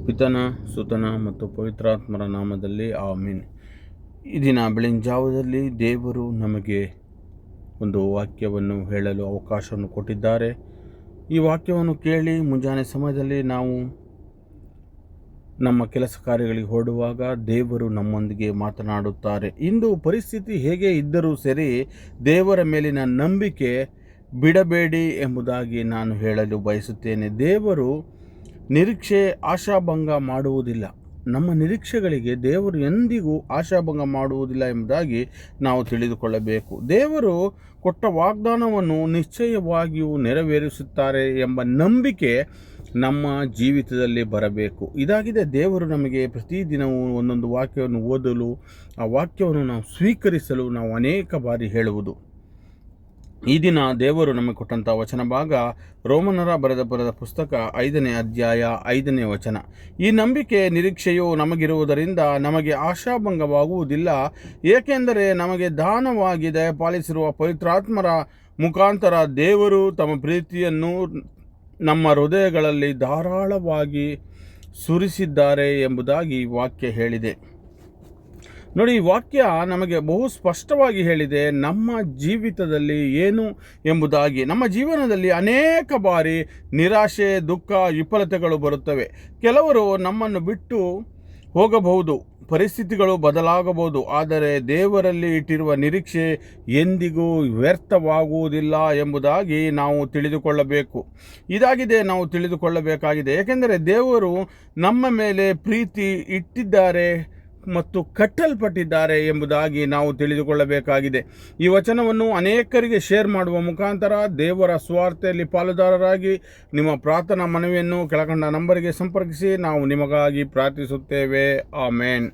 ಪಿತನ ಸುತನ ಮತ್ತು ಪವಿತ್ರಾತ್ಮರ ನಾಮದಲ್ಲಿ ಆಮೀನ್. ಈ ದಿನ ಬೆಳಗಿನ ಜಾವದಲ್ಲಿ ದೇವರು ನಮಗೆ ಒಂದು ವಾಕ್ಯವನ್ನು ಹೇಳಲು ಅವಕಾಶವನ್ನು ಕೊಟ್ಟಿದ್ದಾರೆ. ಈ ವಾಕ್ಯವನ್ನು ಕೇಳಿ ಮುಂಜಾನೆ ಸಮಯದಲ್ಲಿ ನಾವು ನಮ್ಮ ಕೆಲಸ ಕಾರ್ಯಗಳಿಗೆ ಹೊರಡುವಾಗ ದೇವರು ನಮ್ಮೊಂದಿಗೆ ಮಾತನಾಡುತ್ತಾರೆ. ಇಂದು ಪರಿಸ್ಥಿತಿ ಹೇಗೆ ಇದ್ದರೂ ಸರಿ, ದೇವರ ಮೇಲಿನ ನಂಬಿಕೆ ಬಿಡಬೇಡಿ ಎಂಬುದಾಗಿ ನಾನು ಹೇಳಲು ಬಯಸುತ್ತೇನೆ. ದೇವರು ನಿರೀಕ್ಷೆ ಆಶಾಭಂಗ ಮಾಡುವುದಿಲ್ಲ. ನಮ್ಮ ನಿರೀಕ್ಷೆಗಳಿಗೆ ದೇವರು ಎಂದಿಗೂ ಆಶಾಭಂಗ ಮಾಡುವುದಿಲ್ಲ ಎಂಬುದಾಗಿ ನಾವು ತಿಳಿದುಕೊಳ್ಳಬೇಕು. ದೇವರು ಕೊಟ್ಟ ವಾಗ್ದಾನವನ್ನು ನಿಶ್ಚಯವಾಗಿಯೂ ನೆರವೇರಿಸುತ್ತಾರೆ ಎಂಬ ನಂಬಿಕೆ ನಮ್ಮ ಜೀವಿತದಲ್ಲಿ ಬರಬೇಕು. ಇದಾಗಿದೆ ದೇವರು ನಮಗೆ ಪ್ರತಿದಿನವೂ ಒಂದೊಂದು ವಾಕ್ಯವನ್ನು ಓದಲು, ಆ ವಾಕ್ಯವನ್ನು ನಾವು ಸ್ವೀಕರಿಸಲು ನಾವು ಅನೇಕ ಬಾರಿ ಹೇಳುವುದು. ಈ ದಿನ ದೇವರು ನಮಗೆ ಕೊಟ್ಟಂಥ ವಚನ ಭಾಗ ರೋಮನರ ಬರೆದ ಪುಸ್ತಕ 5ನೇ ಅಧ್ಯಾಯ 5ನೇ ವಚನ. ಈ ನಂಬಿಕೆ ನಿರೀಕ್ಷೆಯು ನಮಗಿರುವುದರಿಂದ ನಮಗೆ ಆಶಾಭಂಗವಾಗುವುದಿಲ್ಲ, ಏಕೆಂದರೆ ನಮಗೆ ದಾನವಾಗಿ ದಯಪಾಲಿಸಿರುವ ಪವಿತ್ರಾತ್ಮರ ಮುಖಾಂತರ ದೇವರು ತಮ್ಮ ಪ್ರೀತಿಯನ್ನು ನಮ್ಮ ಹೃದಯಗಳಲ್ಲಿ ಧಾರಾಳವಾಗಿ ಸುರಿಸಿದ್ದಾರೆ ಎಂಬುದಾಗಿ ವಾಕ್ಯ ಹೇಳಿದೆ. ನೋಡಿ, ಈ ವಾಕ್ಯ ನಮಗೆ ಬಹು ಸ್ಪಷ್ಟವಾಗಿ ಹೇಳಿದೆ ನಮ್ಮ ಜೀವಿತದಲ್ಲಿ ಏನು ಎಂಬುದಾಗಿ. ನಮ್ಮ ಜೀವನದಲ್ಲಿ ಅನೇಕ ಬಾರಿ ನಿರಾಶೆ, ದುಃಖ, ವಿಫಲತೆಗಳು ಬರುತ್ತವೆ. ಕೆಲವರು ನಮ್ಮನ್ನು ಬಿಟ್ಟು ಹೋಗಬಹುದು, ಪರಿಸ್ಥಿತಿಗಳು ಬದಲಾಗಬಹುದು, ಆದರೆ ದೇವರಲ್ಲಿ ಇಟ್ಟಿರುವ ನಿರೀಕ್ಷೆ ಎಂದಿಗೂ ವ್ಯರ್ಥವಾಗುವುದಿಲ್ಲ ಎಂಬುದಾಗಿ ನಾವು ತಿಳಿದುಕೊಳ್ಳಬೇಕು. ಇದಾಗಿದೆ ನಾವು ತಿಳಿದುಕೊಳ್ಳಬೇಕಾಗಿದೆ. ಏಕೆಂದರೆ ದೇವರು ನಮ್ಮ ಮೇಲೆ ಪ್ರೀತಿ ಇಟ್ಟಿದ್ದಾರೆ ಮತ್ತು ಕಟ್ಟಲ್ಪಟ್ಟಿದ್ದಾರೆ ಎಂಬುದಾಗಿ ನಾವು ತಿಳಿದುಕೊಳ್ಳಬೇಕಾಗಿದೆ. ಈ ವಚನವನ್ನು ಅನೇಕರಿಗೆ ಶೇರ್ ಮಾಡುವ ಮುಖಾಂತರ ದೇವರ ಸ್ವಾರ್ಥೆಯಲ್ಲಿ ಪಾಲುದಾರರಾಗಿ ನಿಮ್ಮ ಪ್ರಾರ್ಥನಾ ಮನವಿಯನ್ನು ಕೆಳಕಂಡ ನಂಬರಿಗೆ ಸಂಪರ್ಕಿಸಿ ನಾವು ನಿಮಗಾಗಿ ಪ್ರಾರ್ಥಿಸುತ್ತೇವೆ. ಆಮೇನ್.